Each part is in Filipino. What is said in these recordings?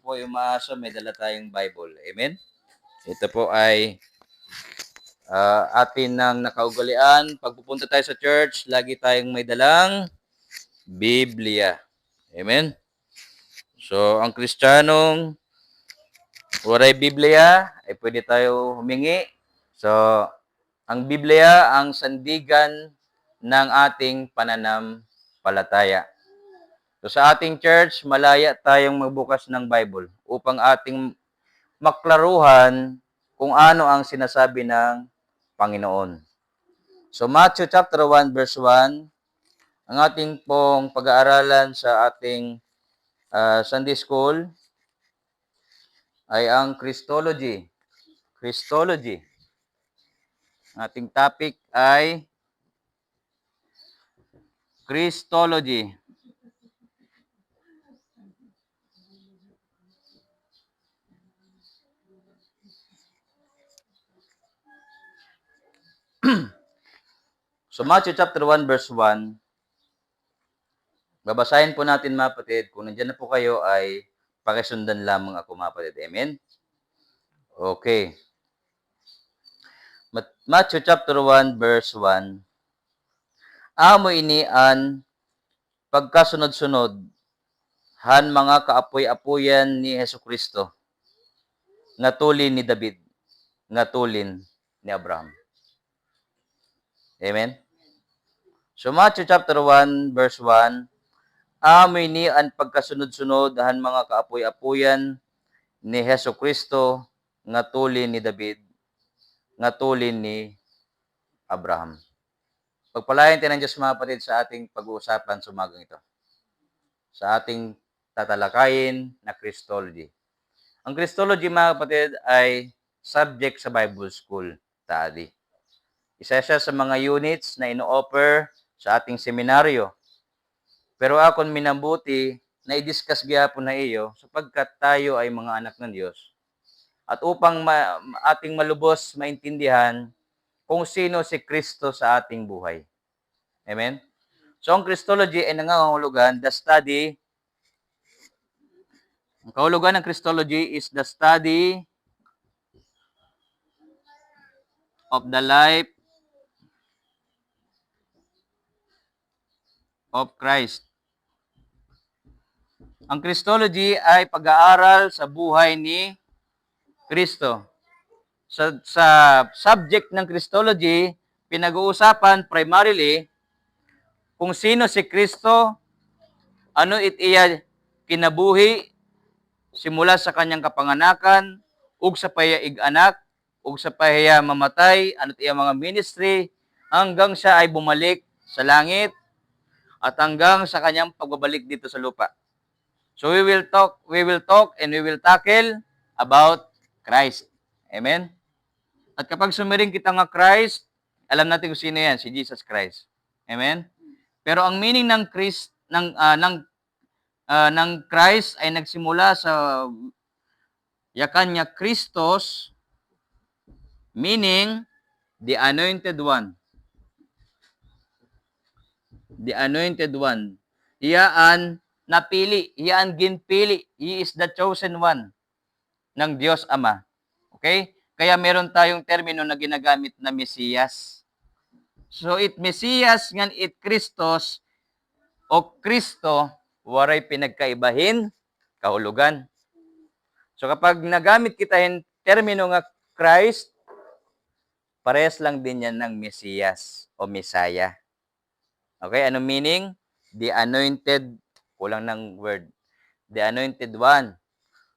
po ay umaasa, may dala tayong Bible. Amen? Ito po ay atin ng nakaugalian. Pag pupunta tayo sa church, lagi tayong may dalang Biblia. Amen? So, ang Kristiyanong waray Biblia, ay pwede tayo humingi. So, ang Biblia, ang sandigan ng ating pananampalataya. So, sa ating church, malaya tayong magbukas ng Bible upang ating maklaruhan kung ano ang sinasabi ng Panginoon. So, Matthew chapter 1, verse 1, ang ating pong pag-aaralan sa ating Sunday School ay ang Christology. Christology. Ating topic ay Christology. So, Matthew chapter 1, verse 1, babasahin po natin mga kapatid. Kung nandiyan na po kayo ay pakisundan lamang ako mga kapatid. Amen? Okay. Matthew chapter 1, verse 1. Amo ini an pagkasunod-sunod han mga kaapoy-apoyan ni Hesukristo, nga tulin ni David, nga tulin ni Abraham. Amen? So, Matthew chapter 1, verse 1, amoy ni ang pagkasunod-sunod han mga kaapoy-apoyan ni Hesukristo, nga tulin ni David, nga tulin ni Abraham. Pagpalain tayo ng Diyos mga kapatid sa ating pag-uusapan sa umagang ito. Sa ating tatalakayin na Christology. Ang Christology mga kapatid ay subject sa Bible School study. Isa siya sa mga units na ino-offer sa ating seminaryo. Pero akong minabuti na i-discuss gyapon na iyo sapagkat tayo ay mga anak ng Diyos. At upang ating malubos maintindihan kung sino si Kristo sa ating buhay. Amen? So, ang Christology ay nangangahulugan, ang kahulugan ng Christology is the study of the life of Christ. Ang Christology ay pag-aaral sa buhay ni Kristo. Sa subject ng Christology, pinag-uusapan primarily kung sino si Kristo, ano iya kinabuhi, simula sa kanyang kapanganakan, ug sa payaig anak, ug sa pahiya mamatay, ano iya mga ministry, hanggang siya ay bumalik sa langit, at hanggang sa kanyang pagbabalik dito sa lupa. So we will talk and we will tackle about Christ. Amen? At kapag sumiring kita nga Christ, alam natin kung sino yan, si Jesus Christ. Amen? Pero ang meaning ng Christ ay nagsimula sa yakan niya Christos, meaning the anointed one. The anointed one. Iyaan napili, iyaan ginpili. He is the chosen one ng Diyos Ama. Okay? Kaya meron tayong termino na ginagamit na Mesiyas. So, Mesiyas ngan Kristos o Kristo, waray pinagkaibahin, kahulugan. So, kapag nagamit kita yung termino nga Christ, parehas lang din yan ng Mesiyas o Messiah. Okay, anong meaning? The anointed, kulang ng word. The anointed one.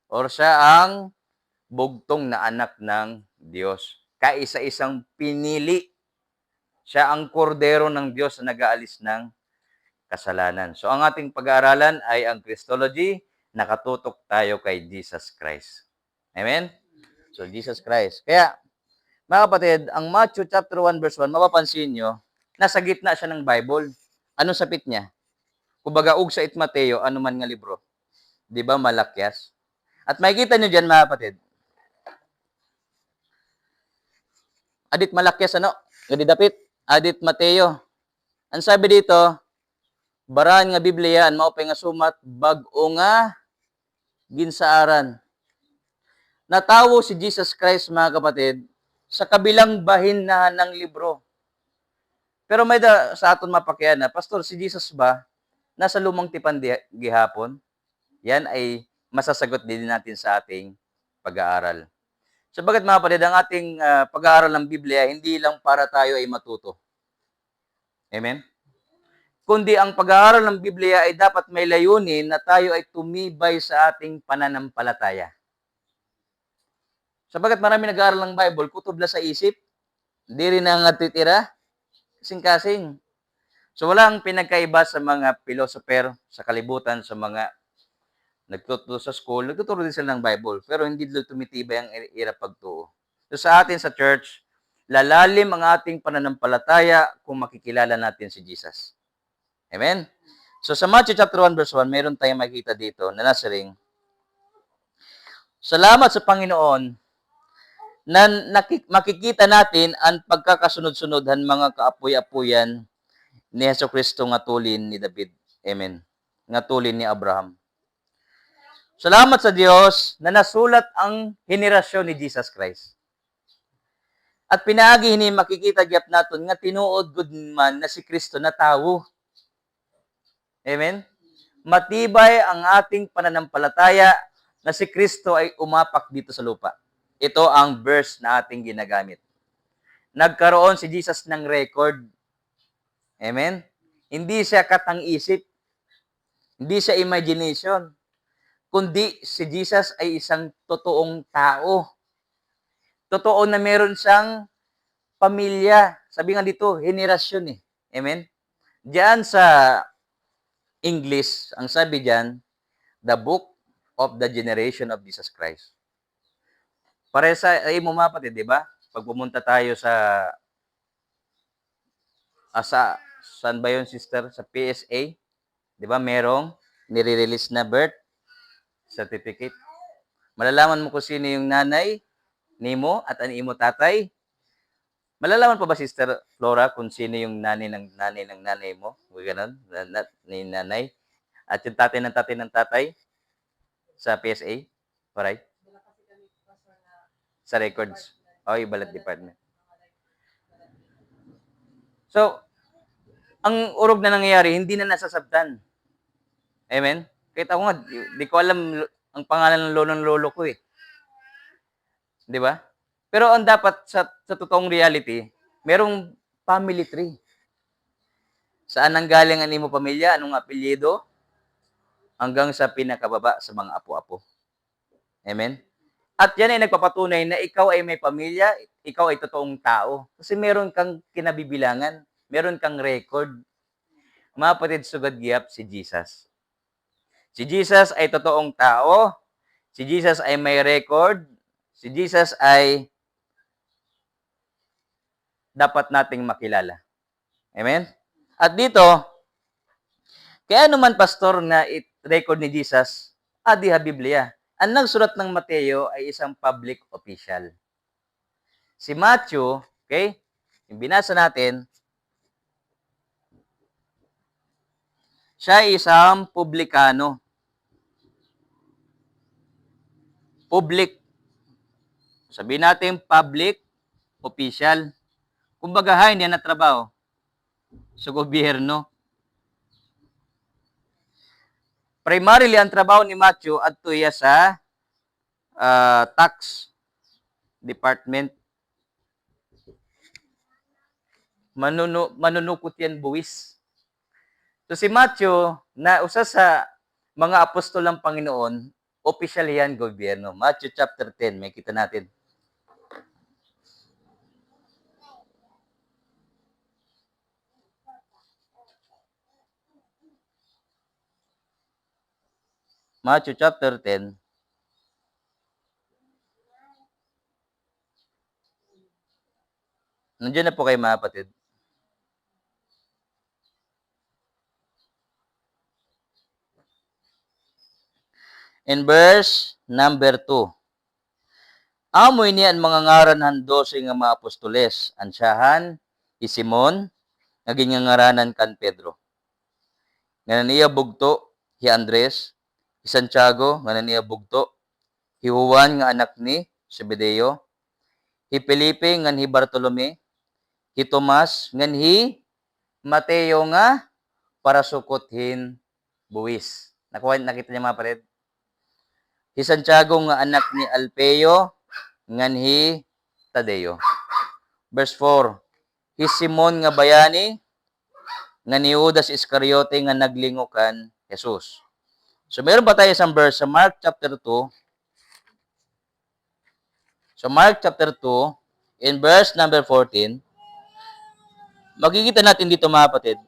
Or siya ang bugtong na anak ng Diyos. Kaisa-isang pinili. Siya ang kordero ng Diyos na nag-aalis ng kasalanan. So, ang ating pag-aaralan ay ang Christology. Nakatutok tayo kay Jesus Christ. Amen? So, Jesus Christ. Kaya, mga kapatid, ang Matthew chapter 1 verse 1, mapapansin nyo, nasa gitna siya ng Bible. Anong sapit niya? Kumbaga, ug sa Mateo, ano man nga libro. Di ba, Malakyas? At makikita nyo dyan, mga kapatid, adit Malakyas, ano? Gadi dapit, adit Mateo. Ang sabi dito, baran nga Biblia, ang maupay nga sumat, bag-o nga ginsaaran. Natawo si Jesus Christ, mga kapatid, sa kabilang bahin na ng libro. Pero may sa aton mapakyan na, Pastor, si Jesus ba nasa lumang tipan gihapon? Yan ay masasagot din natin sa ating pag-aaral. Sabagat mga kapatid, ang ating pag-aaral ng Biblia, hindi lang para tayo ay matuto. Amen? Kundi ang pag-aaral ng Biblia ay dapat may layunin na tayo ay tumibay sa ating pananampalataya. Sabagat marami nag-aaral ng Bible, kutob lang sa isip, hindi rin ang natitira, kasing-kasing. So walang pinagkaiba sa mga philosopher sa kalibutan, sa mga nagtuturo sa school, nagtuturo din sila ng Bible, pero hindi doon tumitibay ang irap pagtuo. So sa atin sa church, lalalim ang ating pananampalataya kung makikilala natin si Jesus. Amen? So sa Matthew chapter 1 verse 1, meron tayong makikita dito na nasaring, salamat sa Panginoon na makikita natin ang pagkakasunod-sunodhan mga kaapoy-apuyan ni Jesucristo nga tulin ni David. Amen. Nga tulin ni Abraham. Salamat sa Diyos na nasulat ang henerasyon ni Jesus Christ. At pinaagi ni makikita gyap naton nga tinuod gud man na si Kristo na tawo. Amen. Matibay ang ating pananampalataya na si Kristo ay umapak dito sa lupa. Ito ang verse na ating ginagamit. Nagkaroon si Jesus ng record. Amen? Hindi siya katang-isip. Hindi siya imagination. Kundi si Jesus ay isang totoong tao. Totoo na meron siyang pamilya. Sabi nga dito, henerasyon eh. Amen? Diyan sa English, ang sabi diyan, the book of the generation of Jesus Christ. Pare sa mo mapatid, di ba? Pag pumunta tayo sa saan ba yun, sister? Sa PSA, di ba? Merong nire-release na birth certificate. Malalaman mo kung sino yung nanay nimo at ang imo tatay. Malalaman pa ba, Sister Flora, kung sino yung nanay ng nanay mo? Ganun, ni nanay. At yung tatay ng tatay sa PSA? Alright? Sa records. O, ibalat department. So, ang urog na nangyayari, hindi na nasasabtan. Amen? Kahit ako nga, di ko alam ang pangalan ng lolo ko eh. Di ba? Pero ang dapat sa totoong reality, merong family tree. Saan ang galing ang imo pamilya? Anong apelyido? Hanggang sa pinakababa sa mga apo-apo. Amen? At yan ay nagpapatunay na ikaw ay may pamilya, ikaw ay totoong tao. Kasi meron kang kinabibilangan, meron kang record. Mga kapatid, sugad giyap si Jesus. Si Jesus ay totoong tao. Si Jesus ay may record. Si Jesus ay dapat nating makilala. Amen? At dito, kaya naman pastor na record ni Jesus, adiha Biblia. Ang nagsulat ng Mateo ay isang public official. Si Matthew, okay, yung binasa natin, siya ay isang publikano. Public. Sabihin natin public official. Kumbaga, hindi na trabaho sa gobyerno. Primarily, ang trabaho ni Matthew at tuya sa tax department. Manunukot yan buwis. So si Matthew, na usa sa mga apostol ng Panginoon, official yan gobyerno. Matthew chapter 10, may kita natin. Matthew chapter 10. Nandiyan na po kayo mga kapatid. In verse number 2. Amoy niya ang mga ngaran han 12 nga mga apostoles. Ansyahan, Simon, naging ngaranan kan Pedro. Nga niya bugto, hi Andres, Santiago nga niya bugto, hi Juan nga anak ni Zebedeo, hi Felipe nga hi Bartolome, hi Tomas nga hi Mateo nga para sukothin buwis. Nakita niya mga pared? Hi Santiago nga anak ni Alpeo nga hi Tadeo. Verse 4, hi Simon nga bayani nga ni Judas Iscariote nga naglingukan Jesus. So meron pa tayo isang verse sa Mark chapter 2. So Mark chapter 2 in verse number 14. Makikita natin dito mga kapatid.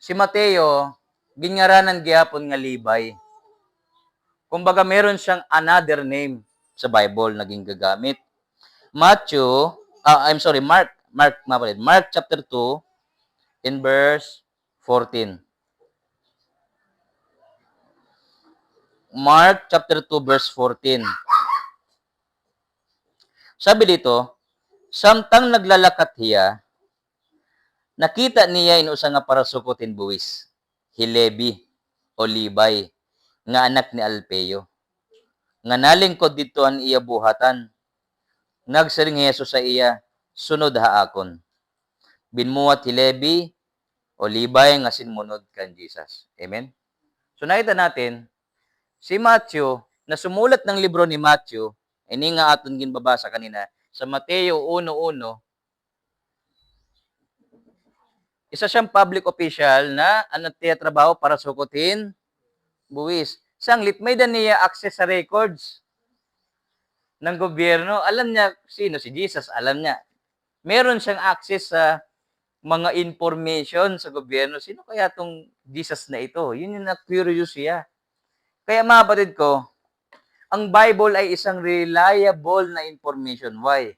Si Mateo, gingaranan gyapon nga Libay. Kumbaga meron siyang another name sa Bible naging gagamit. Mark chapter 2 in verse 14. Mark chapter 2 verse 14. Sabi dito, samtang naglalakat hiya, nakita niya inusa nga para sukutin buwis, Hilebi o Libay, nga anak ni Alpeo. Nga nalingkod dito ang iya buhatan. Nagsiring Jesus sa iya, sunod haakon. Binmuat Hilebi o Libay nga sinmunod kan Jesus. Amen? So nakita natin, si Matthew, na sumulat ng libro ni Matthew, ini nga aton ginbabasa kanina, sa Mateo 1:1, isa siyang public official na trabaho para sukutin buwis. Sanglit, may niya access sa records ng gobyerno. Alam niya sino si Jesus, alam niya. Meron siyang access sa mga information sa gobyerno. Sino kaya tong Jesus na ito? Yun yung na-curious siya. Kaya mga batid ko, ang Bible ay isang reliable na information. Why?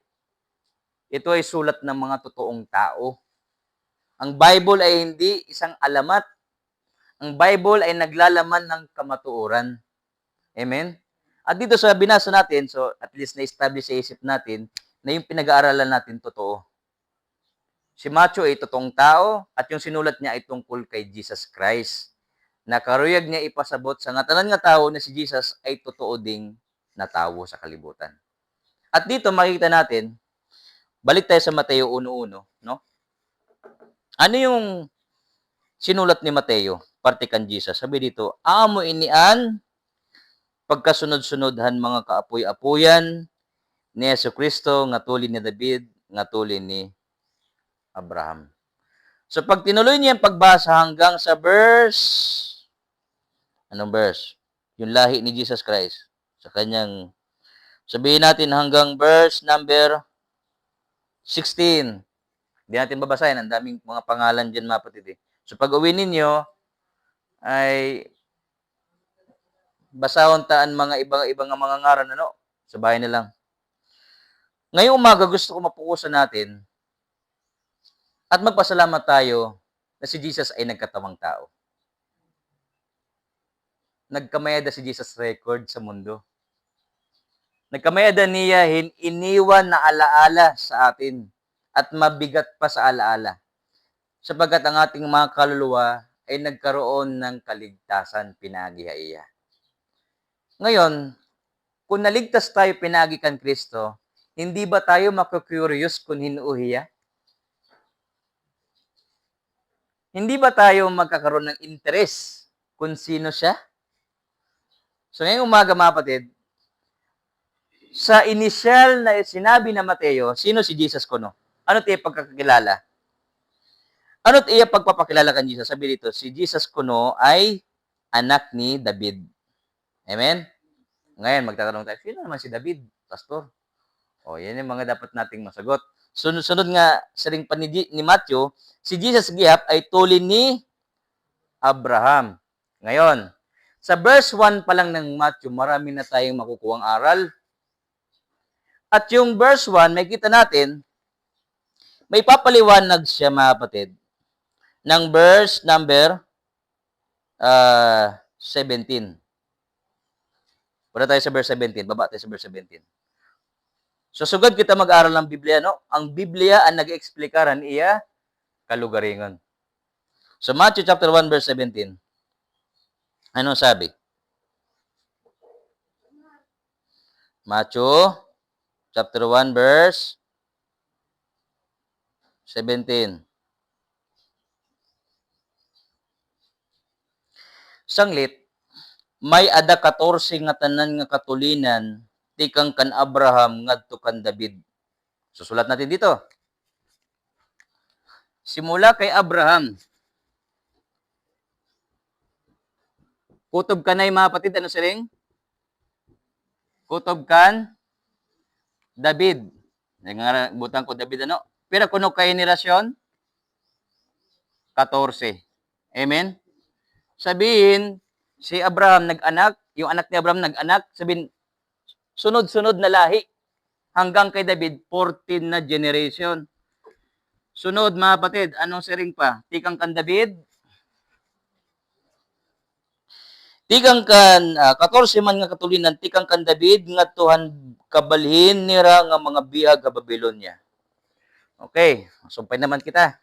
Ito ay sulat ng mga totoong tao. Ang Bible ay hindi isang alamat. Ang Bible ay naglalaman ng kamatuoran. Amen? At dito sa binasa natin, so at least na-establish sa isip natin na yung pinag-aaralan natin totoo. Si Matthew ay totoong tao at yung sinulat niya ay tungkol kay Jesus Christ. Nakaruyag niya ipasabot sa ngatanan nga tao na si Jesus ay totoo ding na tao sa kalibutan. At dito makikita natin, balik tayo sa Mateo 1:1, no? Ano yung sinulat ni Mateo, parte kan Jesus? Sabi dito, amo inian pagkasunod-sunodhan mga kaapoy-apoyan ni Jesucristo nga tuli ni David, nga tuli ni Abraham. So pag tinuloy niya ang pagbasa hanggang sa verse, anong verse? Yung lahi ni Jesus Christ. Sa kanyang, sabihin natin hanggang verse number 16. Hindi natin babasahin. Ang daming mga pangalan dyan, mga patid. So, pag uwi ninyo, ay basahon taan mga ibang mga ngaran, ano? Sa bahay na lang. Ngayong umaga, gusto ko mapukusan natin at magpasalamat tayo na si Jesus ay nagkatawang tao. Nagkamayada si Jesus record sa mundo. Nagkamayada niya iniwan na alaala sa atin at mabigat pa sa alaala. Sapagkat ang ating mga kaluluwa ay nagkaroon ng kaligtasan pinagihaiya. Ngayon, kung naligtas tayo pinagi kan Kristo, hindi ba tayo makukurious kung hinuuhiya? Hindi ba tayo magkakaroon ng interes kung sino siya? So ngayong umaga mga kapatid, sa initial na sinabi na Mateo, sino si Jesus kuno? Ano tayo pagkakilala? Ano tayo pagpapakilala kan Jesus? Sabi dito, si Jesus kuno ay anak ni David. Amen? Ngayon, magtatanong tayo, sino naman si David, Pastor? O, yan yung mga dapat nating masagot. Sunod nga sa ring pa ni Matthew, si Jesus gihap ay tuli ni Abraham. Ngayon, sa verse 1 pa lang ng Matthew, marami na tayong makukuhang aral. At yung verse 1, may kita natin, may papaliwanag siya mga kapatid, ng verse number 17. Punta tayo sa verse 17. Baba tayo sa verse 17. So, sugad kita mag-aral ng Biblia, no? Ang Biblia ang nag-explikaran iya kalugaringon. So Matthew chapter 1 verse 17. Ano sabi? Matthew chapter 1 verse 17. Sanglit, may ada 14 nga tanan nga katulinan tikang kan Abraham ngadto kan David. Susulat natin dito. Simula kay Abraham. Kutob kanay mga patid, ano siring? Kutob kan David. Nga butang ko David ano? Pero kuno kay henerasyon 14. Amen. Sabihin si Abraham nag-anak, yung anak ni Abraham nag-anak, sabihin sunod-sunod na lahi hanggang kay David 14 na generation. Sunod mga patid, anong siring pa? Tikang kan David. Tikang kan 14 man nga katulinan tikang kan David ngadtuhan kabalhin nira nga mga bihag sa Babylonia. Okay, sumpay naman kita.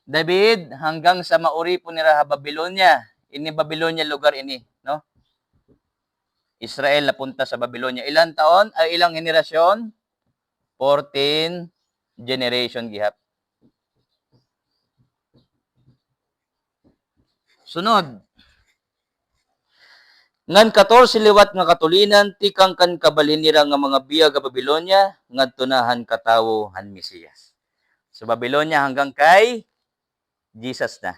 David hanggang sa mauri po nira sa Babylonia. Ini Babylonia lugar ini, no? Israel napunta sa Babylonia. Ilang taon? Ay ilang henerasyon? 14 generation gihap. Sunod. Ngan 14 liwat nga katulinan tikang kan kabalinira nga mga biyag sa Babylonia ngadto nahan katawo han Mesiyas. So Babylonia hanggang kay Jesus na.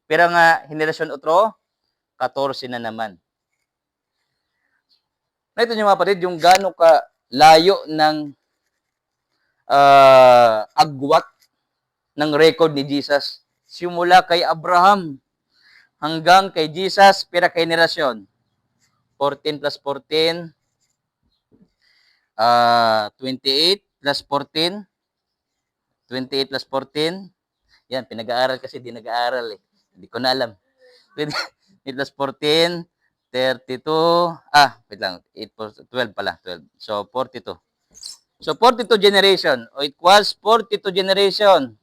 Pero nga henerasyon otro 14 na naman. Ito nyo mga kapatid, yung gaano ka layo ng agwat ng record ni Jesus. Simula kay Abraham hanggang kay Jesus, pira kay henerasyon. 14 plus 14, 28 plus 14, 28 plus 14. Yan, pinag-aaral kasi di nag-aaral eh. Hindi ko na alam. 28 plus 14, 32, wait lang, 8 plus 12 pala, 12. So, 42. So, 42 generation, o equals 42 generation.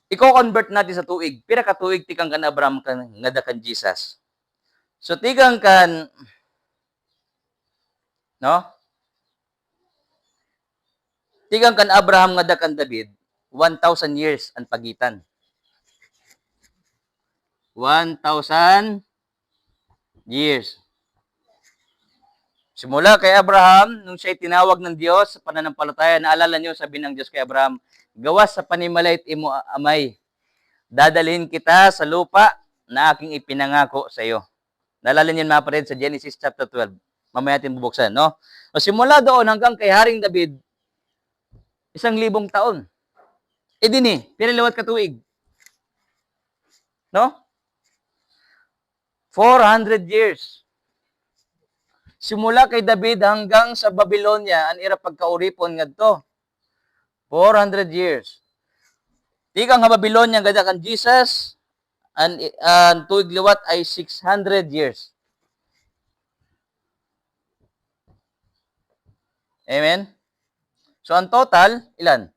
Iko-convert natin sa tuig. Pira ka tuig tikang kan Abraham kan ngada kan Jesus. So, tikang kan, no? Tikang kan Abraham ngada kan David, 1,000 years ang pagitan. 1,000 years. Simula kay Abraham, nung siya'y tinawag ng Diyos sa pananampalataya, naalala niyo, sabi ng Diyos kay Abraham, gawas sa panimalait imo amay, dadalhin kita sa lupa na aking ipinangako sa iyo. Naalala niyo mga kapatid sa Genesis chapter 12. Mamaya natin bubuksan, no? O simula doon hanggang kay Haring David, 1,000 taon. E din pinaliwat katuig. No? 400 years. Simula kay David hanggang sa Babylonia, ang ira pagkauripon ngadto. 400 years. Tikang nga Babylonia gada kan Jesus, ang tuig liwat ay 600 years. Amen? So, ang total, ilan?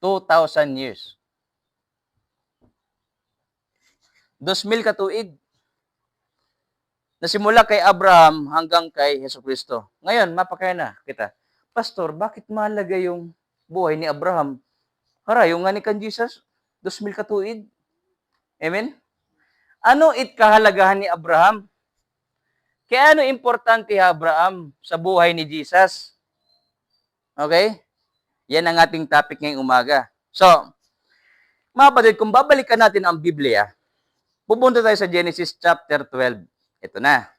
2,000 years. 2,000 katuig. Nasimula kay Abraham hanggang kay Jesucristo. Ngayon, mapakaya na kita. Pastor, bakit mahalaga yung buhay ni Abraham? Hara, yung nga ni kan Jesus, 2,000 katuig. Amen? Ano kahalagahan ni Abraham? Kaya ano importante Abraham sa buhay ni Jesus? Okay? Yan ang ating topic ngayong umaga. So, mga kapatid, kung babalikan natin ang Biblia, pupunta tayo sa Genesis chapter 12. Ito na.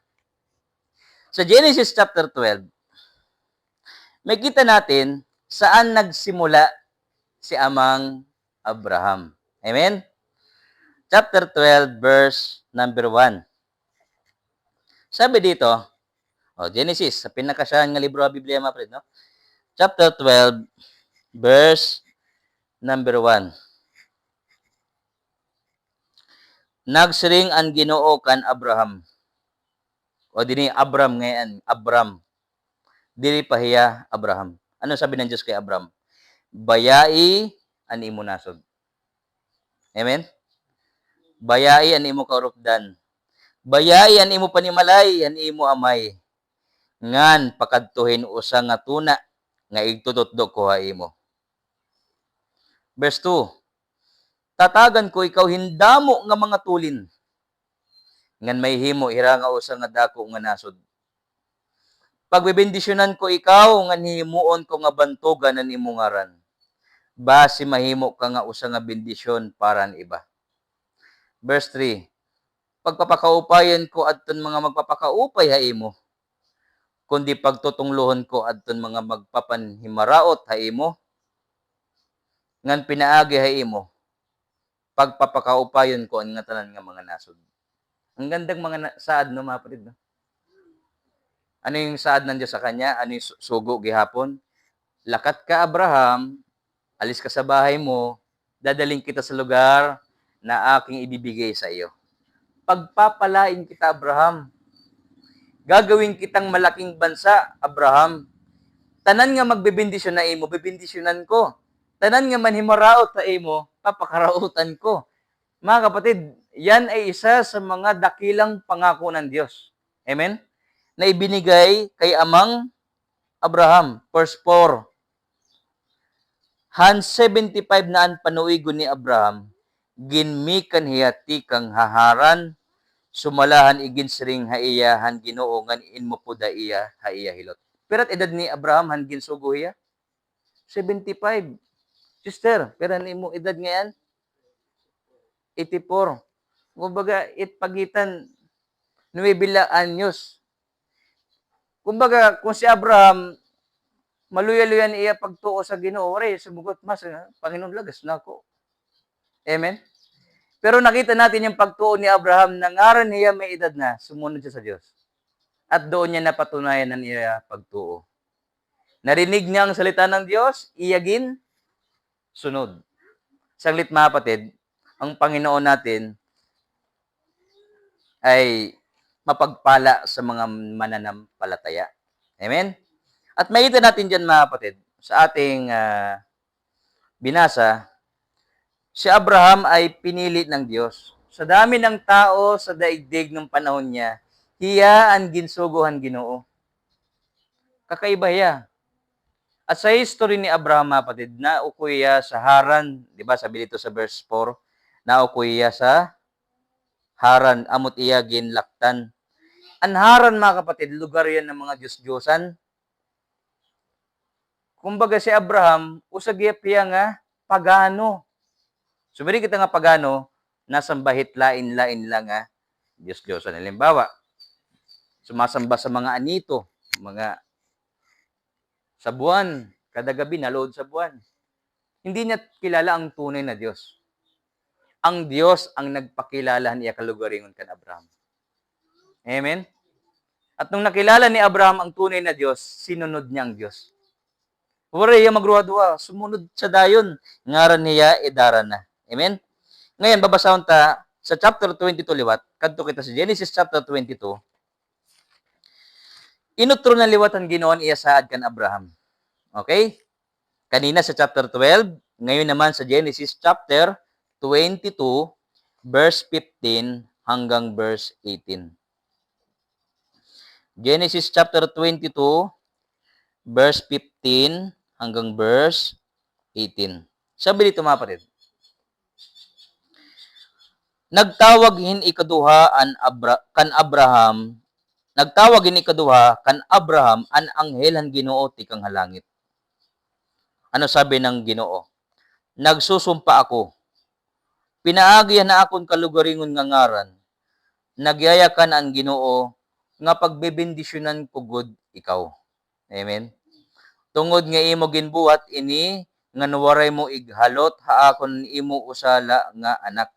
Sa Genesis chapter 12, may kita natin saan nagsimula si amang Abraham. Amen? Chapter 12, verse number 1. Sabi dito, Genesis, sa pinakasahan nga libro ng Biblia, mga friend, no? Chapter 12, verse number 1. Nagsiring ang Ginoo kan Abraham. O dini Abram ngayon, Abram. Dili pa hiya Abraham. Ano sabi ng Diyos kay Abram? bayai an imo nasod. Amen? Bayai an imo kaurupdan. Bayai an imo panimalay, an imo amay. Ngan pakadtuhin usa nga tuna nga igtututdo ko ha imo. Verse 2. Tatagan ko ikaw hindamo nga mga tulin. Ngan may himo ira nga usa nga dako nga nasod. Pagbebendisyonan ko ikaw ngan himuon ko nga bantogan an imo ngaran. Basi mahimo ka nga usa nga bendisyon para ang iba. Verse 3. Pagpapakaupayan ko adton mga magpapakaupay ha imo. Kundi pagtutunglohon ko adton mga magpapanhimaraot ha imo. Ngan pinaagi ha imo. Pagpapakaupayan ko ang nga tanan nga mga nasod. Ang gandang mga saad, no, mga kapatid, no? Ano yung saad ng Diyos sa kanya? Ano yung sugo gihapon? Lakat ka, Abraham, alis ka sa bahay mo, dadaling kita sa lugar na aking ibibigay sa iyo. Pagpapalain kita, Abraham. Gagawin kitang malaking bansa, Abraham. Tanan nga magbebendisyon na imo, bebendisyonan ko. Tanan nga manhimaraot na imo, papakarautan ko. Mga kapatid, yan ay isa sa mga dakilang pangako ng Diyos. Amen? Na ibinigay kay amang Abraham. Verse 4. Han 75 na an panuigon ni Abraham, ginmikan hiyati kang haharan, sumalahan igin siring haiya han Ginoo ngan inmo puda iya haiya hilot. Pero edad ni Abraham han ginsugo hiya? 75. Sister, pero nimo edad ngayon? 84. Kumbaga, pagitan 9 anyos. Kumbaga, kung si Abraham, maluya-luyan iya pagtuo sa Ginoo, ore, sumugot mas, Panginoon lagas na ako. Amen? Pero nakita natin yung pagtuo ni Abraham, nangaran niya may edad na, sumunod siya sa Diyos. At doon niya napatunayan na niya pagtuo. Narinig niya ang salita ng Diyos, iyagin, sunod. Saglit mga kapatid, ang Panginoon natin ay mapagpala sa mga mananampalataya. Amen? At makita natin dyan mga kapatid, sa ating binasa, si Abraham ay pinili ng Diyos. Sa dami ng tao sa daigdig ng panahon niya, hiya ang ginsuguhan Ginoo. Kakaiba hiya. At sa history ni Abraham, mga kapatid, naukoy hiya sa Haran, di ba sabi dito sa verse 4, naukoy hiya sa Haran, amot iya ginlaktan. Ang Haran, mga kapatid, lugar yan ng mga Diyos-Diyosan. Kumbaga si Abraham, usag iya nga pagano. Sumiri kita nga pagano, nasambahit lain-lain lang nga Diyos-Diyosan. Halimbawa, sumasamba sa mga anito, mga sa buwan, kada gabi nalood sa buwan. Hindi niya kilala ang tunay na Diyos. Ang Diyos ang nagpakilala niya kalugaringon kan Abraham. Amen? At nung nakilala ni Abraham ang tunay na Diyos, sinunod niya ang Diyos. Uri, iya magruwa-duwa, sumunod sa dayon, ngaran niya, idara na. Amen? Ngayon, babasahon ta sa chapter 22 liwat, kadto kita sa Genesis chapter 22, inutro na liwat ang Ginoon iya saad kan Abraham. Okay? Kanina sa chapter 12, ngayon naman sa Genesis chapter 22, verse 15 hanggang verse 18. Genesis chapter 22, verse 15 hanggang verse 18. Sabi dito mga kapatid, nagtawag hin ikaduha kan Abraham, nagtawag hin ikaduha kan Abraham an anghel han Ginoo ti kang halangit. Ano sabi ng Ginoo? Nagsusumpa ako. Pinaagihan na akon kalugaringon nga ngaran. Nagyayakan ang Ginoo nga pagbebendisyonan ko gud ikaw. Amen. Tungod nga imo ginbuhat ini nga nawaray mo ighalot haakon imo usala nga anak.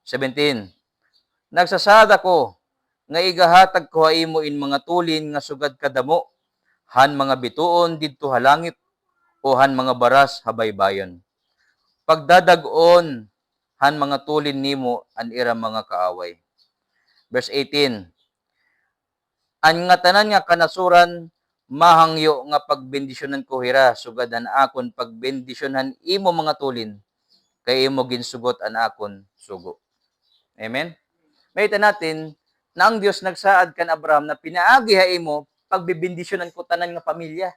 17. Nagsasad ako nga igahatag ko imo in mga tulin nga sugad kadamo han mga bituon didto halangit o han mga baras habaybayon. Pagdadag-on han mga tulin nimo an ira mga kaaway. Verse 18. An nga tanan nga kanasuran mahangyo nga pagbendisyonan ko hira, sugad an akon pagbendisyonan imo mga tulin, kay imo ginsugot an akon sugo. Amen? Makita natin na ang Dios nagsaad kan Abraham na pinaagi ha imo pagbibendisyonan ko tanan nga pamilya.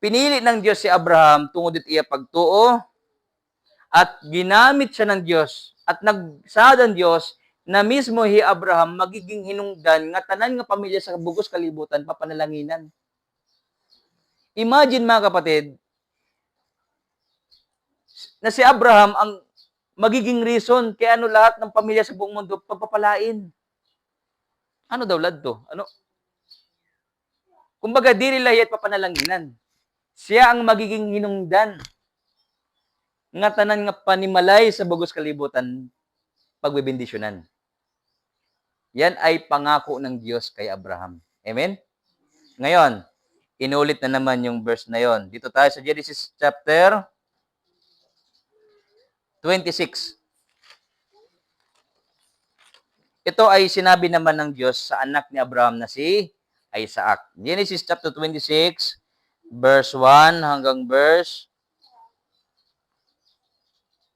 Pinili ng Diyos si Abraham tungod it iya pagtuo at ginamit siya ng Diyos at nagsaad ang Diyos na mismo hi Abraham magiging hinungdan nga tanan nga pamilya sa bugos kalibutan papanalanginan. Imagine mga kapatid, na si Abraham ang magiging reason kaya ano lahat ng pamilya sa buong mundo pagpapalain. Ano daw ladto? Ano? Kumbaga, di nila yet papanalanginan. Siya ang magiging hinungdan. Nga tanan nga panimalay sa bugos kalibutan, pagbibindisyonan. Yan ay pangako ng Diyos kay Abraham. Amen? Ngayon, inulit na naman yung verse na yon. Dito tayo sa Genesis chapter 26. Ito ay sinabi naman ng Diyos sa anak ni Abraham na si Isaac. Genesis chapter 26, verse 1 hanggang verse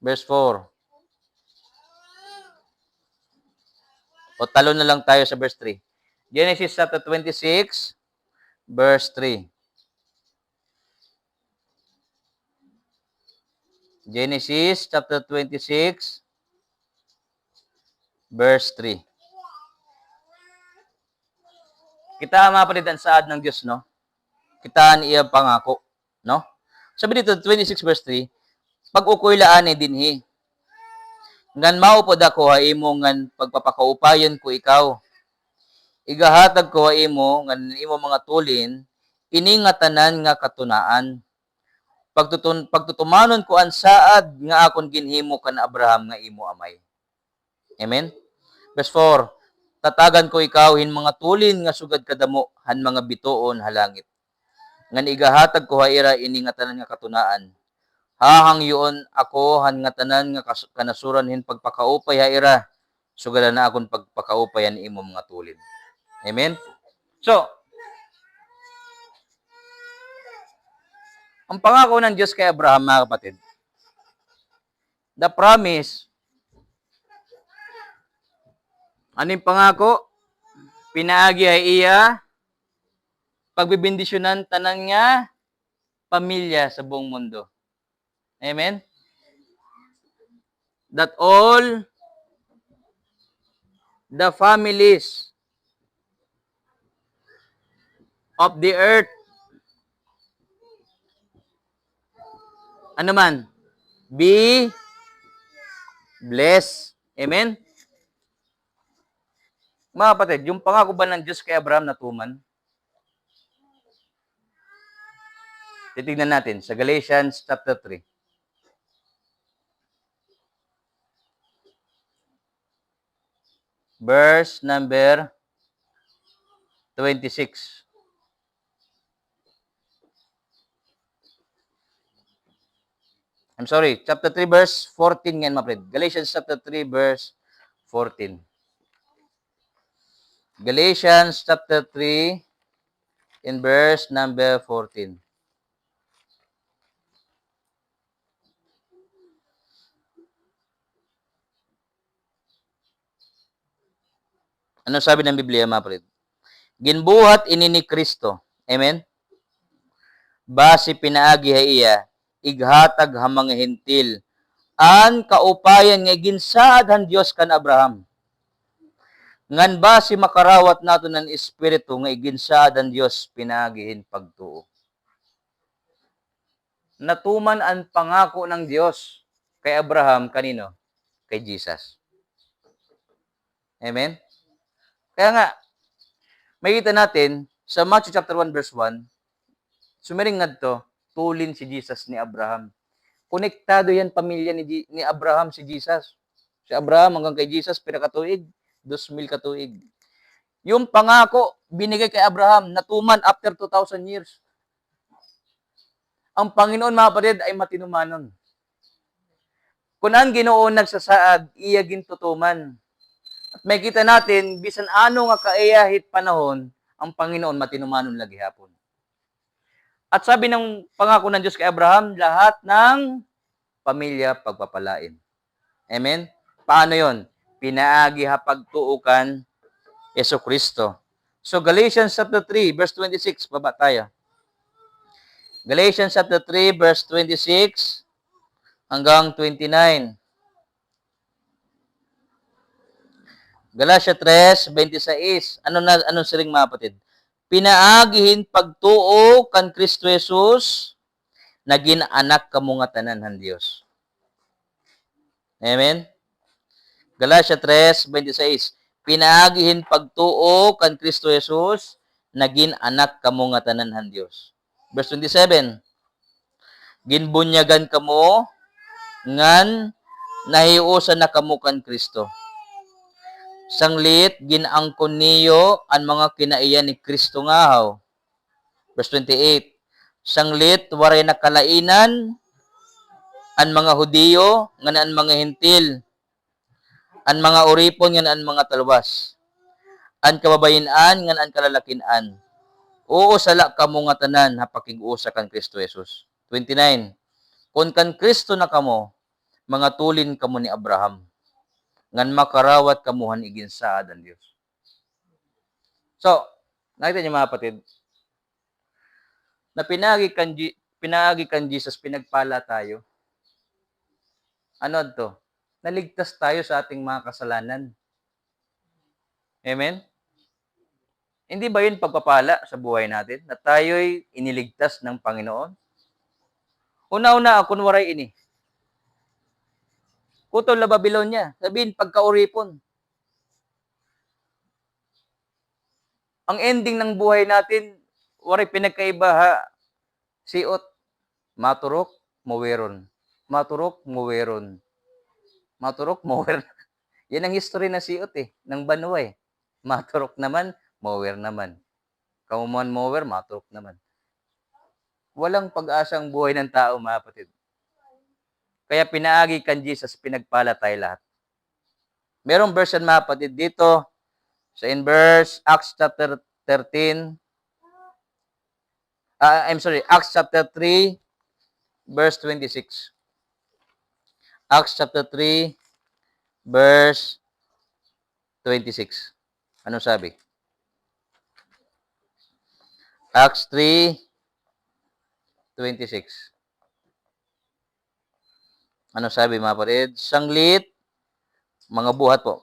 4. O talo na lang tayo sa verse 3. Genesis chapter 26, verse 3. Genesis chapter 26, verse 3. Kita mga kapatid ang saad ng Diyos, no? Kita iya pangako, no? Sabi dito, 26 verse 3, pag-ukoy laan dinhi. Ngan maupod ako ha imo ngan pagpapakaupayon ko ikaw. Igahatag ko ha imo ngan imo mga tulin, ini nga tanan nga katunaan. Pagtutumanon ko ang saad nga akon ginhimo kan Abraham nga imo amay. Amen? Verse 4, tatagan ko ikaw hin mga tulin nga sugad kadamo han mga bituon halangit. Ngan igahatag ko ha ira ini nga tanan nga katunaan. Hahangyoon ako han nga tanan nga kanasuran hin pagpakaupay ha ira. Sugadan na akon pagpakaupayan imo mga tulin. Amen? So, ang pangako ng Diyos kay Abraham, mga kapatid, the promise, anong pangako? Pinaagi ay iya, pagbibindisyonan tanan nga pamilya sa buong mundo. Amen? That all the families of the earth, ano man, be blessed. Amen? Mga kapatid, yung pangako ba ng Diyos kay Abraham natuman? Titignan natin sa Galatians chapter 3. Verse number 26. I'm sorry, chapter 3 verse 14 ngayon, mga kapatid. Galatians chapter 3 verse 14. Galatians chapter 3 in verse number 14. Ano sabi ng Biblia, mga kapatid? Ginbuhat ini ni Kristo. Amen? Base pinaagi ha iya, ighatag ha mga hentil, an kaupayan nga ginsaad han Dios kan Abraham. Ngan base makarawat nato ng Espiritu nga iginsaad han Dios pinaagihin pagtuo. Natuman ang pangako ng Dios kay Abraham kanino? Kay Jesus. Amen? Kaya nga, makita natin sa Matthew chapter 1 verse 1, sumiring ngadto, tulin si Jesus ni Abraham. Konektado yan pamilya ni Abraham si Jesus. Si Abraham hanggang kay Jesus pinakatuig, 2,000 katuig. Yung pangako binigay kay Abraham, natuman after 2,000 years. Ang Panginoon, mga kapatid, ay matinumanon. Kung ang Ginoo nagsasaad, iya gintutuman. At may kita natin, bisan ano nga kaiyahit panahon, ang Panginoon matinumanon lagi hapon. At sabi ng pangako ng Diyos kay Abraham, lahat ng pamilya pagpapalain. Amen? Paano yon? Pinaagi hapagtuukan Yesu Kristo. So Galatians chapter 3, verse 26, baba tayo. Galatians chapter 3, verse 26 hanggang 29. Galatia 3:26. Anong siring mga kapatid? Pinaagihin pagtuo kan Kristo Jesus, naging anak kamo nga tanan han Dios. Amen? Galatia 3:26. Pinaagihin pagtuo kan Kristo Jesus, naging anak kamo nga tanan han Dios. Verse 27. Ginbunyagan kamo ngan nahiusan na kamo kan Kristo. Sanglit ginangkon niyo ang mga kinaiyan ni Kristo nga haw. Verse 28. Sanglit waray nakalainan ang mga Hudiyo ngan ang mga Hentil, ang mga uripon ngan ang mga talwas, ang kababayinan ngan ang kalalakinan. Oo sala kamo nga tanan hapakig-usa kan Kristo Jesus. 29. Kung kan Kristo na kamo, mga tulin kamo ni Abraham, ngan makarawat kamuhan iginsaad ang Diyos. So, nakita niyo mga kapatid, na pinagi kan Jesus, pinagpala tayo. Ano to? Naligtas tayo sa ating mga kasalanan. Amen? Hindi ba yun pagpapala sa buhay natin? Na tayo'y iniligtas ng Panginoon? Una-una, kunwaray ini. Kutol na Babylonia. Sabihin, pagkauripon. Ang ending ng buhay natin, waray pinagkaiba ha, siot, maturok, muweron. Maturok, muweron. Maturok, muwer. Yan ang history na siot ng Banwa Maturok naman, mower naman. Kaumuan mower, maturok naman. Walang pag-asa ang buhay ng tao, mga kapatid. Kaya pinaagi kan Jesus, pinagpala tayo lahat. Merong verse mga kapatid dito, sa in verse, Acts chapter 13, Acts chapter 3, verse 26. Acts chapter 3, verse 26. Ano sabi? Acts 3, 26. Ano sabi mga kapatid? Sanglit, mga buhat po.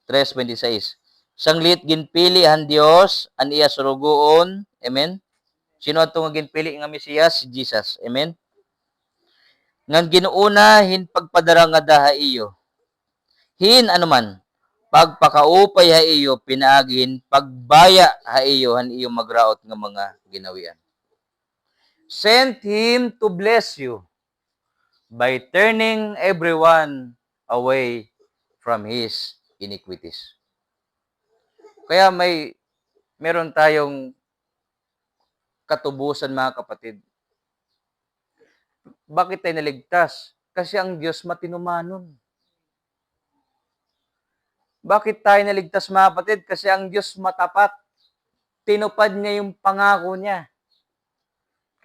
3:26. Sanglit ginpili han Dios an iya surugoon. Amen. Sino ato nga ginpili nga Mesiyas? Si Jesus. Amen. Ngan ginuuna hin pagpadara nga daha iyo. Hin anuman pagpakaupay ha iyo pinaagin pagbaya ha iyo han iyo magraot nga mga ginawian. Sent him to bless you by turning everyone away from his iniquities. Kaya meron tayong katubusan mga kapatid. Bakit tayo naligtas? Kasi ang Diyos matinumanon. Bakit tayo naligtas mga kapatid? Kasi ang Diyos matapat. Tinupad niya yung pangako niya.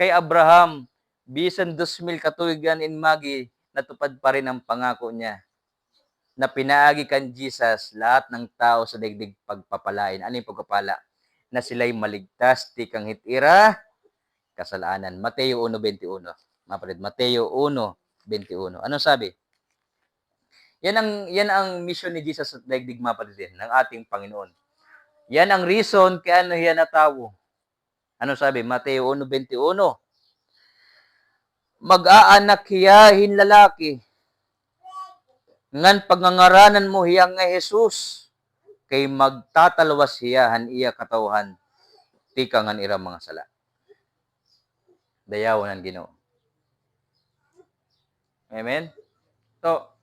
Kay Abraham, bisan 2,000 katuigan in magi, natupad pa rin ang pangako niya. Na pinaagi kan Jesus, lahat ng tao sa daigdig pagpapalain. Ano yung pagpapala? Na sila'y maligtas, di kang hitira, kasalanan. Mateo 1:21. Mapalid, Mateo 1:21. Ano sabi? Yan ang mission ni Jesus sa daigdig mapalid ng ating Panginoon. Yan ang reason kaya ano yan natawo. Ano sabi? Mateo 1:21. Mag-aanak hiyahin lalaki. Ngan pagngangaranan mo hiyang nga Jesus, kay magtatalwas hiyahan iya katawhan, tika ngan ira mga sala. Dayawan ang Ginoo. Amen? So,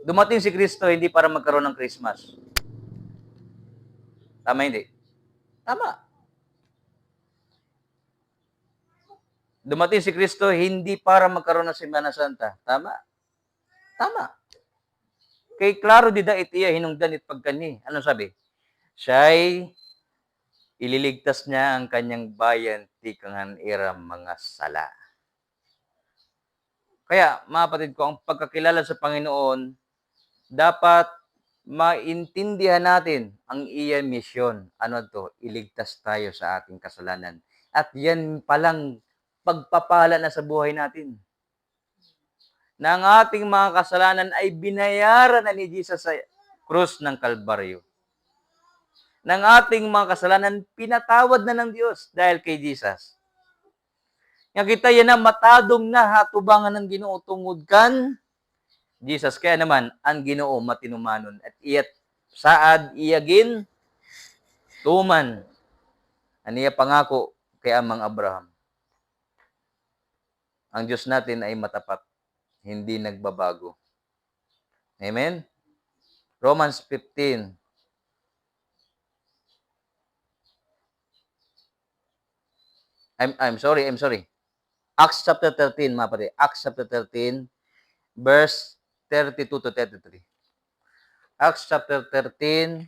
dumating si Kristo hindi para magkaroon ng Christmas. Tama hindi? Tama. Dumating si Kristo hindi para magkaroon ng Semana Santa. Tama. Tama. Kay klaro di da itiya hinungdan it pagkani. Ano sabi? Siya'y ililigtas niya ang kanyang bayan, tikangan iram mga sala. Kaya, mga kapatid ko, ang pagkakilala sa Panginoon, dapat maintindihan natin ang iyang misyon. Ano to? Iligtas tayo sa ating kasalanan. At yan palang pagpapala na sa buhay natin. Na ang ating mga kasalanan ay binayaran na ni Jesus sa krus ng Kalbaryo. Ng ating mga kasalanan, pinatawad na ng Diyos dahil kay Jesus. Nga kita yan na matadong na hatubangan ng Ginoo tungod kan Jesus. Kaya naman, ang Ginoo matinumanon at iyat saad iyagin tuman. Aniya pangako kay amang Abraham. Ang Diyos natin ay matapat, hindi nagbabago. Amen? Romans 15. I'm sorry. Acts chapter 13, mga pare. Acts chapter 13, verse 32 to 33. Acts chapter 13,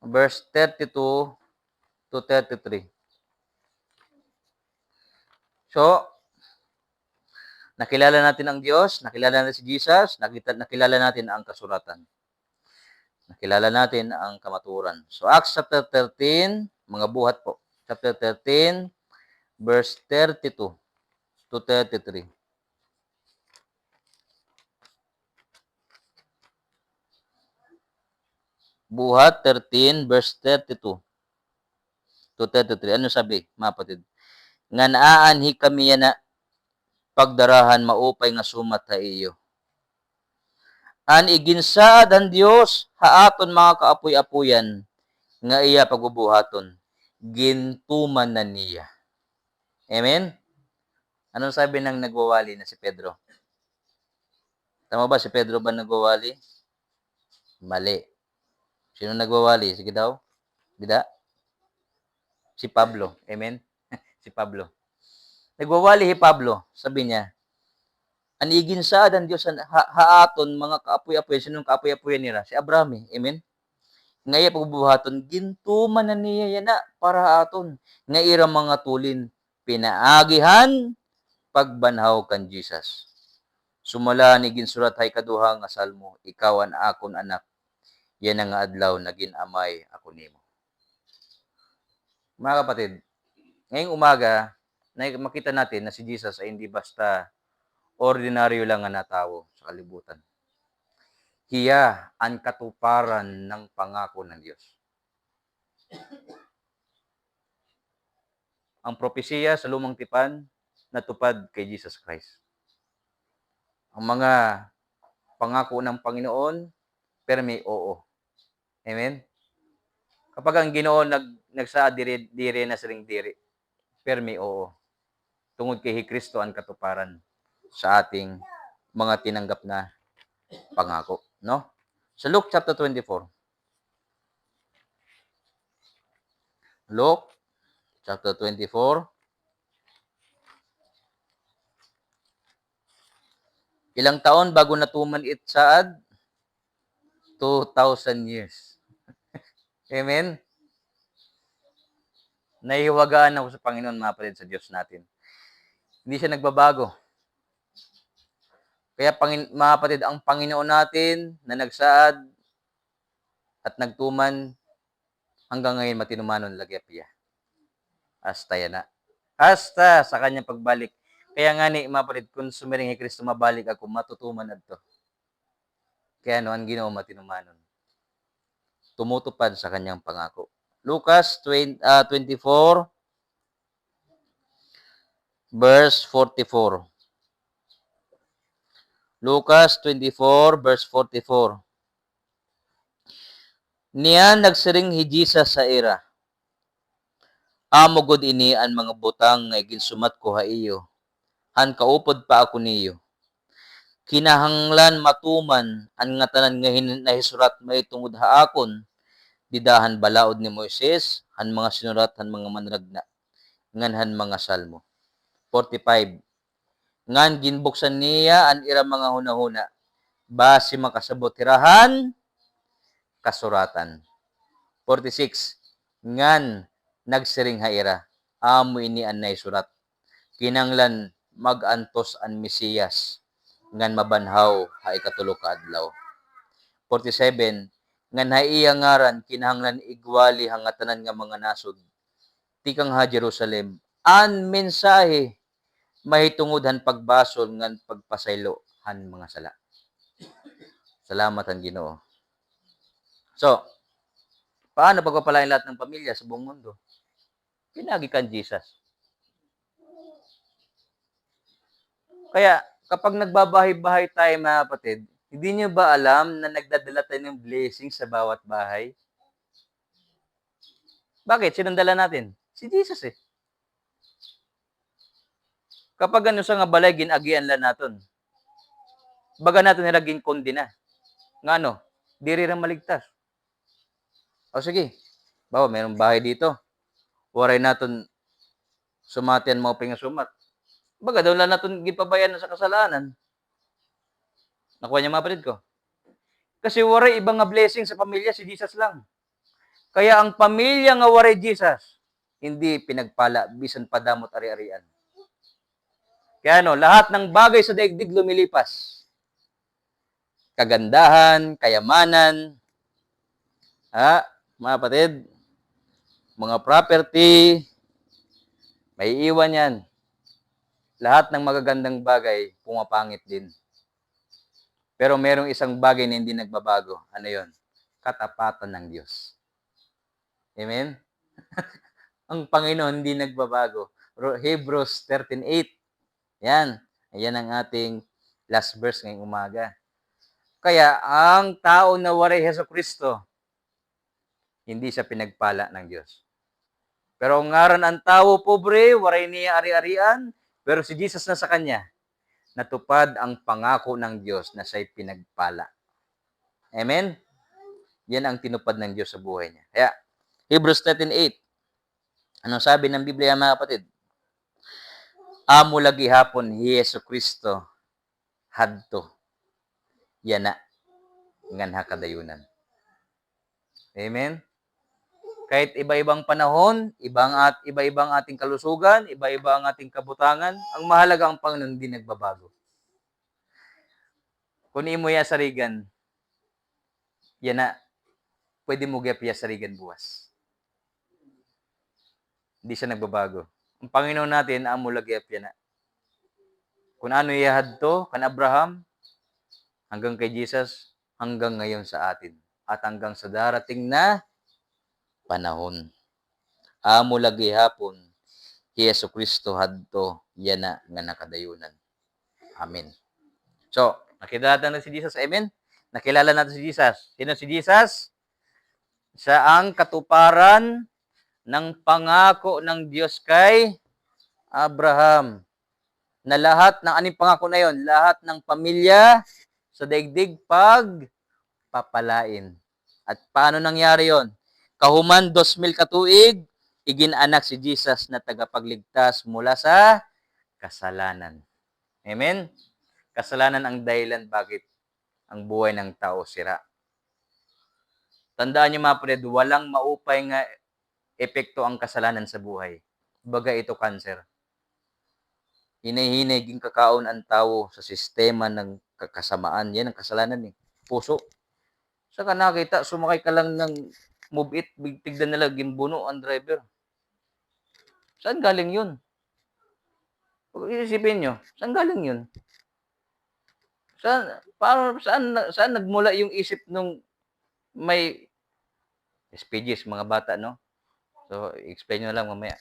verse 32 to 33. So, nakilala natin ang Diyos, nakilala natin si Jesus, nakilala natin ang kasulatan. Nakilala natin ang kamaturan. So, Acts chapter 13, mga buhat po. Chapter 13, verse 32 to 33. Buhat 13, verse 32 to 33. Ano sabi, mga kapatid? Nga naaanhi kami yan na pagdarahan maupay nga sumat iyo. An iginsaad ang Dios haaton mga kaapoy-apuyan nga iya pagbubuhaton gintuman na niya. Amen? Anong sabi ng nagwawali na si Pedro? Tama ba si Pedro ba nagwawali? Mali. Sino nagwawali? Sige daw. Bida? Si Pablo. Amen? Si Pablo. Nagwawali si Pablo. Sabi niya, anigin sa ang Diyos haaton mga kaapoy-apoy. Sinong kaapoy-apoy nila? Si Abraham. Amen? Ngaya pagbubuhaton, gintuman na niya yan na para aton. Nga irang mga tulin, pinaagihan, pagbanhaw kan Jesus. Sumala ni ginsurat hay kaduha nga salmo, ikaw an akon anak, yan ang adlaw na ginamay ako nimo. Mga kapatid, ngayong umaga, makita natin na si Jesus ay hindi basta ordinaryo lang na tao sa kalibutan. Hiya ang katuparan ng pangako ng Diyos. Ang propesiya sa lumang tipan natupad kay Jesus Christ. Ang mga pangako ng Panginoon, pero may oo. Amen? Kapag ang Ginoo nagsaad diri na siring diri, pero may oo. Tungod kay Kristo ang katuparan sa ating mga tinanggap na pangako. No? Sa Luke chapter 24. Luke chapter 24. Ilang taon bago natuman itsaad? 2,000 years. Amen? Nahihiwagaan ako sa Panginoon, mga kapatid, sa Diyos natin. Hindi siya nagbabago. Kaya, mga kapatid, ang Panginoon natin na nagsaad at nagtuman hanggang ngayon matinumanon lagyapya. Hasta yan na. Hasta sa kanyang pagbalik. Kaya nga ni, mga kapatid, kung sumiring ni Kristo mabalik ako, matutuman adto. Kaya ang Ginoo matinumanon. Tumutupad sa kanyang pangako. Lucas 24, verse 44. Lucas 24, verse 44. Niya nagsiring hi Jesus sa ira. Amo gud ini ang mga butang nga ginsumat ko ha iyo. Han kaupod pa ako niyo. Kinahanglan matuman ang nga tanan nga nahisurat may tungod ha akon. Didahan balaod ni Moises, han mga sinurat, han mga manragna. Nganhan mga salmo. 45. Ngan ginbuksan niya ang ira mga hunahuna. Base makasabot tirahan, kasuratan. 46. Ngan nagsiring haira. Amo ini anay surat. Kinanglan magantos an Mesiyas. Ngan mabanhaw ha ikatulo ka adlaw. 47. Ngan haiya ngaran kinahanglan igwali hangatanan nga mga nasod. Tikang ha Jerusalem. An mensahe mahitungod han pagbasol ngan pagpasaylo han mga sala. Salamat ang Ginoo. So, paano pagpapalain lahat ng pamilya sa buong mundo? Pinagi kan Jesus. Kaya, kapag nagbabahay-bahay tayo mga kapatid, hindi niyo ba alam na nagdadala tayo ng blessing sa bawat bahay? Bakit? Sinong dala natin? Si Jesus eh. Kapag ano sa nga balay, ginagian lang natin. Baga natin nilaging kundi na. Nga ano? Diri rin maligtas. O sige. Bawa, mayroong bahay dito. Waray natin sumatian mo pinga-sumat. Baga daw lang natin gipabayan sa kasalanan. Nakuha niya mapatid ko. Kasi waray ibang nga blessing sa pamilya, si Jesus lang. Kaya ang pamilya nga waray Jesus, hindi pinagpala, bisan padamot ari-arian. Kaya ano, lahat ng bagay sa daigdig lumilipas. Kagandahan, kayamanan, mga kapatid, mga property, may iwan yan. Lahat ng magagandang bagay, pumapangit din. Pero merong isang bagay na hindi nagbabago. Ano yon? Katapatan ng Diyos. Amen? Ang Panginoon hindi nagbabago. Hebrews 13:8. Yan. Ayan ang ating last verse ngayong umaga. Kaya, ang tao na waray Jesucristo, hindi siya pinagpala ng Diyos. Pero ang ngaran ang tao, pobre, waray niya ari-arian, pero si Jesus na sa kanya, natupad ang pangako ng Diyos na siya'y pinagpala. Amen? Yan ang tinupad ng Diyos sa buhay niya. Kaya, Hebrews 13:8. Anong sabi ng Biblia, mga kapatid? Amo lagi hapon Yesu Kristo hadto. Yana ngan hakadayunan. Amen? Kahit iba-ibang panahon, iba-ibang ating kalusugan, iba-iba ang ating kabutangan, ang mahalaga ang Panginoon hindi nagbabago. Kung imo ya sarigan, yana, pwede mo gyapya sarigan buwas. Hindi siya nagbabago. Ang Panginoon natin, amo lagi apya na. Kung ano ihadto, kan Abraham, hanggang kay Jesus, hanggang ngayon sa atin. At hanggang sa darating na panahon. Amo lagi hapon, Yesu Kristo hadto, yana nga nakadayunan. Amen. So, nakilala na si Jesus. Amen? Nakilala natin si Jesus. Sino si Jesus? Siya ang katuparan ng pangako ng Diyos kay Abraham. Na lahat ng aning pangako na yon, lahat ng pamilya sa daigdig pagpapalain. At paano nangyari yon? Kahuman 2,000 katuig, iginanak si Jesus na tagapagligtas mula sa kasalanan. Amen? Kasalanan ang dahilan bakit ang buhay ng tao sira. Tandaan niyo mga kapatid, walang maupay nga epekto ang kasalanan sa buhay. Baga ito cancer. Hinay-hinay ging kakaon ang tao sa sistema ng kasamaan. Yan ang kasalanan eh. Puso. Saka nakita, sumakay ka lang ng move it, tigdan nila, ginbuno ang driver. Saan galing yun? Pag isipin nyo, saan galing yun? Saan nagmula yung isip nung may SPGs, mga bata, no? So, explain nyo lang mamaya.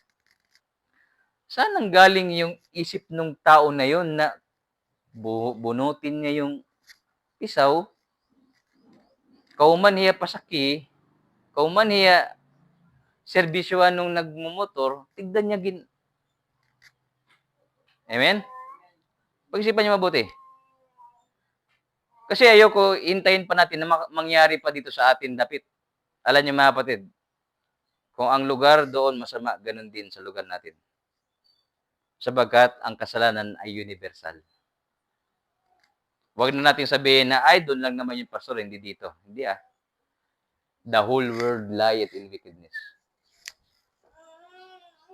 Saan nanggaling yung isip nung tao na yun na bunutin niya yung isaw, kauman hiya pasaki, kauman hiya servisyoan nung nagmumotor, tigdan niya Amen? Pag-isipan niyo mabuti. Kasi ayoko hintayin pa natin na mangyari pa dito sa atin dapit. Alam niyo mga kapatid, kung ang lugar doon masama, ganun din sa lugar natin. Sabagat ang kasalanan ay universal. Huwag na natin sabihin na, ay, doon lang naman yung pastor, hindi dito. Hindi The whole world lieth in wickedness.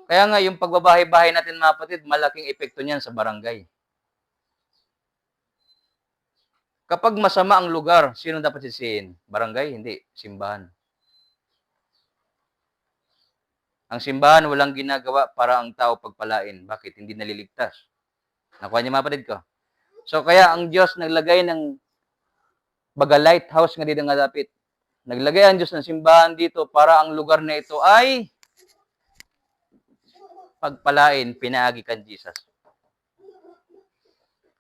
Kaya nga, yung pagbabahay-bahay natin, mga kapatid, malaking epekto niyan sa barangay. Kapag masama ang lugar, sino dapat sisihin? Barangay? Hindi. Simbahan. Ang simbahan walang ginagawa para ang tao pagpalain. Bakit? Hindi naliligtas. Nakuha niyo, mga kapatid ko? So, kaya ang Diyos naglagay ng baga lighthouse nga dito nga dapit. Naglagay ang Diyos ng simbahan dito para ang lugar na ito ay pagpalain, pinaagi kan Jesus.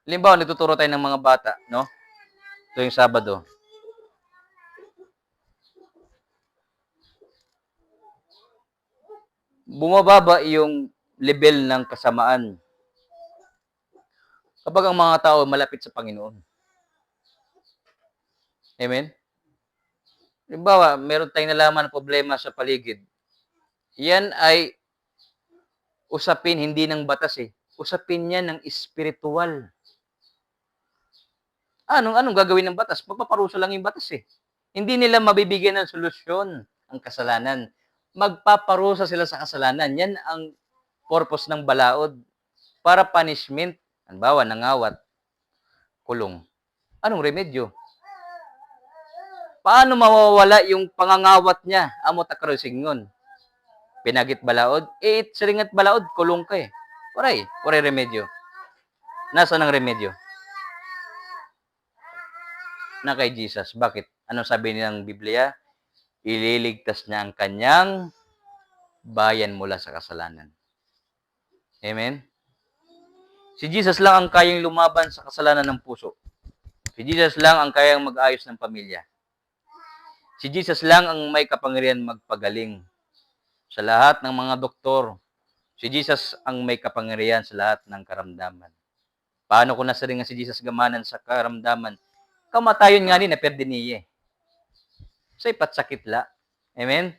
Halimbawa, nagtuturo tayo ng mga bata, no? Ito yung Sabado. Bumababa yung level ng kasamaan kapag ang mga tao malapit sa Panginoon. Amen? Halimbawa, meron tayong nalaman na problema sa paligid. Yan ay usapin hindi ng batas eh. Usapin niya ng espiritual. Anong gagawin ng batas? Magpaparusa lang yung batas eh. Hindi nila mabibigyan ng solusyon ang kasalanan. Magpaparusa sila sa kasalanan. Yan ang purpose ng balaod. Para punishment. Halimbawa, nangawat, kulong. Anong remedyo? Paano mawawala yung pangangawat niya? Amo takrusing Pinagit balaod? Siringat balaod, kulong ka eh. Oray remedyo. Nasaan ang remedyo? Na kay Jesus. Bakit? Ano sabi ng Biblia? Ililigtas niya ang kanyang bayan mula sa kasalanan. Amen? Si Jesus lang ang kayang lumaban sa kasalanan ng puso. Si Jesus lang ang kayang mag-ayos ng pamilya. Si Jesus lang ang may kapangyarihan magpagaling sa lahat ng mga doktor. Si Jesus ang may kapangyarihan sa lahat ng karamdaman. Paano kung nasa rin nga si Jesus gamanan sa karamdaman? Kamatayon nga ni na perdiniye. Sa ipatsakit la. Amen?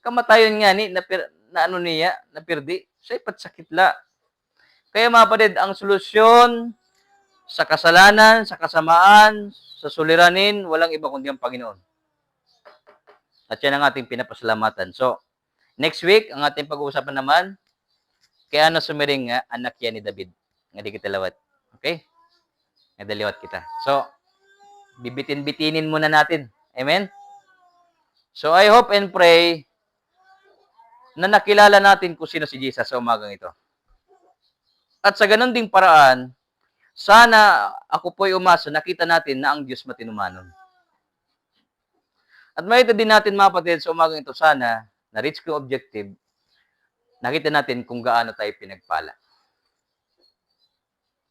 Kamatayon nga ni na perdi. Sa ipatsakit la. Kaya mga kapatid, ang solusyon sa kasalanan, sa kasamaan, sa suliranin, walang iba kundi ang Panginoon. At yan ang ating pinapasalamatan. So, next week, ang ating pag-uusapan naman, kaya ano sumiring nga, anak yan ni David. Nga di kita lawat. Okay? Nga daliwat kita. So, bibitin-bitinin muna natin. Amen? So, I hope and pray na nakilala natin kung sino si Jesus sa umagang ito. At sa ganun ding paraan, sana ako po'y umasa, nakita natin na ang Diyos matinumanon. At makita din natin, mga kapatid, sa umagang ito, sana, na-reach ko objective, nakita natin kung gaano tayo pinagpala.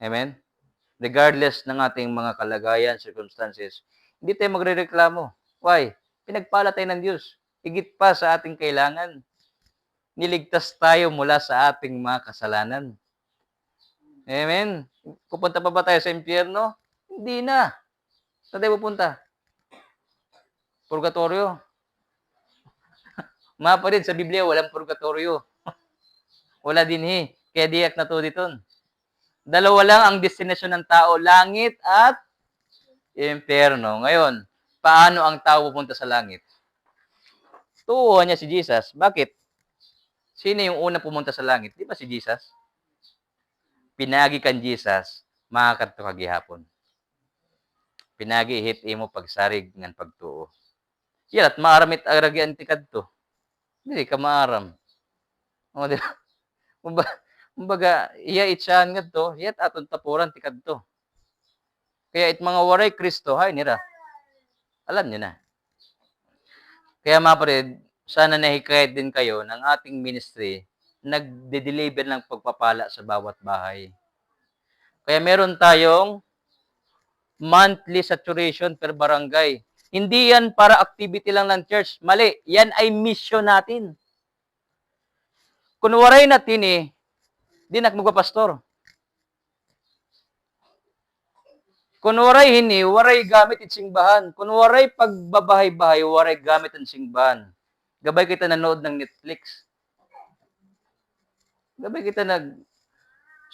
Amen? Regardless ng ating mga kalagayan, circumstances, hindi tayo magre-reklamo. Why? Pinagpala tayo ng Diyos. Higit pa sa ating kailangan. Niligtas tayo mula sa ating mga kasalanan. Amen? Pupunta pa ba tayo sa impyerno? Hindi na. Saan tayo pupunta? Purgatorio. Mga pa rin, sa Biblia, walang purgatorio. Wala din Kaya diyak na to dito. Dalawa lang ang destinasyon ng tao, langit at impyerno. Ngayon, paano ang tao pupunta sa langit? Tuuhan niya si Jesus. Bakit? Sino yung una pumunta sa langit? Di ba si Jesus? Pinagi kan Jesus, makakadto ka gihapon. Pinagi hit imo pagsarig ngan pagtuo. Yalat maaramit aragyan ti kadto. Dili ka maaram. O di ba? Kumbaga, iya itsaan ngadto, iyat aton tapuran ti kadto. Kaya it mga waray Kristo hay nira. Alam niyo na. Kaya mga pared, sana nahikayat din kayo ng ating ministry nagde-deliver ng pagpapala sa bawat bahay. Kaya meron tayong monthly saturation per barangay. Hindi yan para activity lang ng church. Mali. Yan ay mission natin. Kung waray natin di na magpapastor. Kung waray waray gamit it singbahan. Kung waray pagbabahay-bahay, waray gamit ang singbahan. Gabay kita nanood ng Netflix. Gabay kita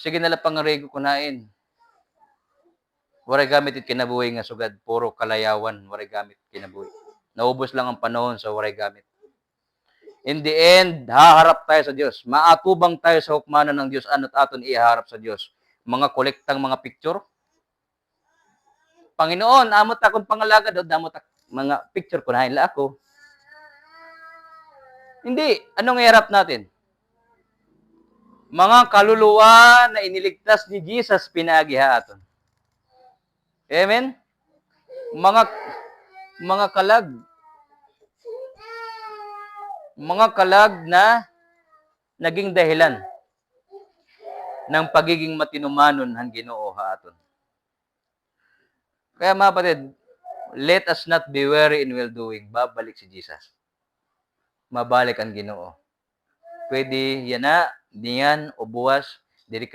sige nala pangarego kunain. Waray gamit it kinabuhi nga sugad, puro kalayawan, waray gamit kinabuhi. Naubos lang ang panahon sa waray gamit. In the end, haharap tayo sa Diyos. Maatubang tayo sa hukmanan ng Diyos ano't aton iharap sa Diyos. Mga kolektang mga picture. Panginoon, amot akong pangalaga daw, damot mga picture ko na hila ako. Hindi. Anong iharap natin? Mga kaluluwa na iniligtas ni Jesus pinagihaton. Amen? Mga kalag. Mga kalag na naging dahilan ng pagiging matinumanon ng Ginoo haaton. Kaya mga kapatid, let us not be weary in well-doing. Babalik si Jesus. Mabalik ang Ginoo. Pwede yan na, diyan o buwas, diri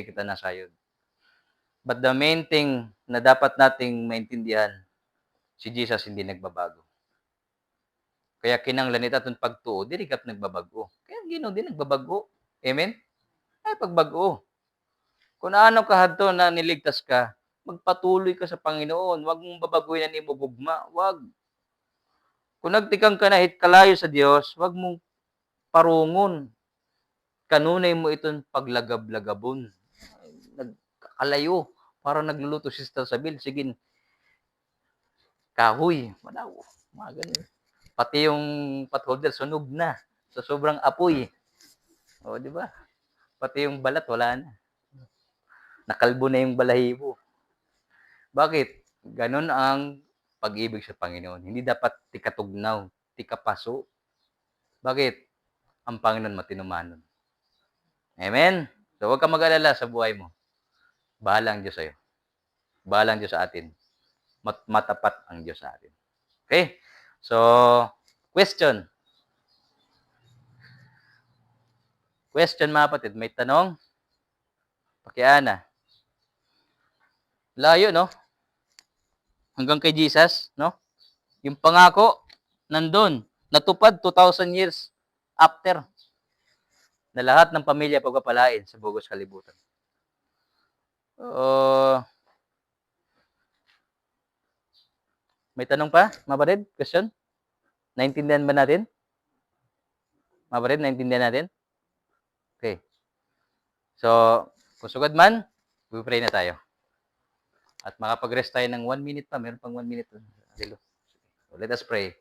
kita nasayod. But the main thing na dapat nating maintindihan, si Jesus hindi nagbabago. Kaya kinanglan ita itong pagtuo, diri kat nagbabago. Kaya ang Ginoo din nagbabago. Amen? Ay pagbago. Kung ano kahadto na niligtas ka, magpatuloy ka sa Panginoon. Huwag mong babaguhin ang imubugma. Huwag. Kung nagtikang ka na hit kalayo sa Diyos, huwag mong parungon. Kanunay mo itong paglagab-lagabon. Nagkakalayo. Parang nagluluto si Sister Sabil. Sige, kahoy. Madaw. Mga ganun. Pati yung potholder, sunog na. Sa sobrang apoy. O, di ba? Pati yung balat, wala na. Nakalbo na yung balahibo. Bakit? Ganon ang pag-ibig sa Panginoon. Hindi dapat tikatugnaw, tikapaso. Bakit? Ang Panginoon matinumanon. Amen? So, huwag ka mag-alala sa buhay mo. Bahala ang Diyos sa'yo. Bahala ang Diyos sa atin. Matapat ang Diyos sa atin. Okay? So, question. Question, mga kapatid. May tanong? Pakiana. Layo, no? Hanggang kay Jesus, no? Yung pangako, nandun. Natupad 2,000 years after na lahat ng pamilya pagpapalain sa bugos kalibutan. May tanong pa, mga kapatid? Question? Naintindihan ba natin? Mga kapatid, naintindihan natin? Okay. So, kung sugad man, pray na tayo. At makapag-rest tayo ng 1 minute pa. Meron pang 1 minute. So, let us pray.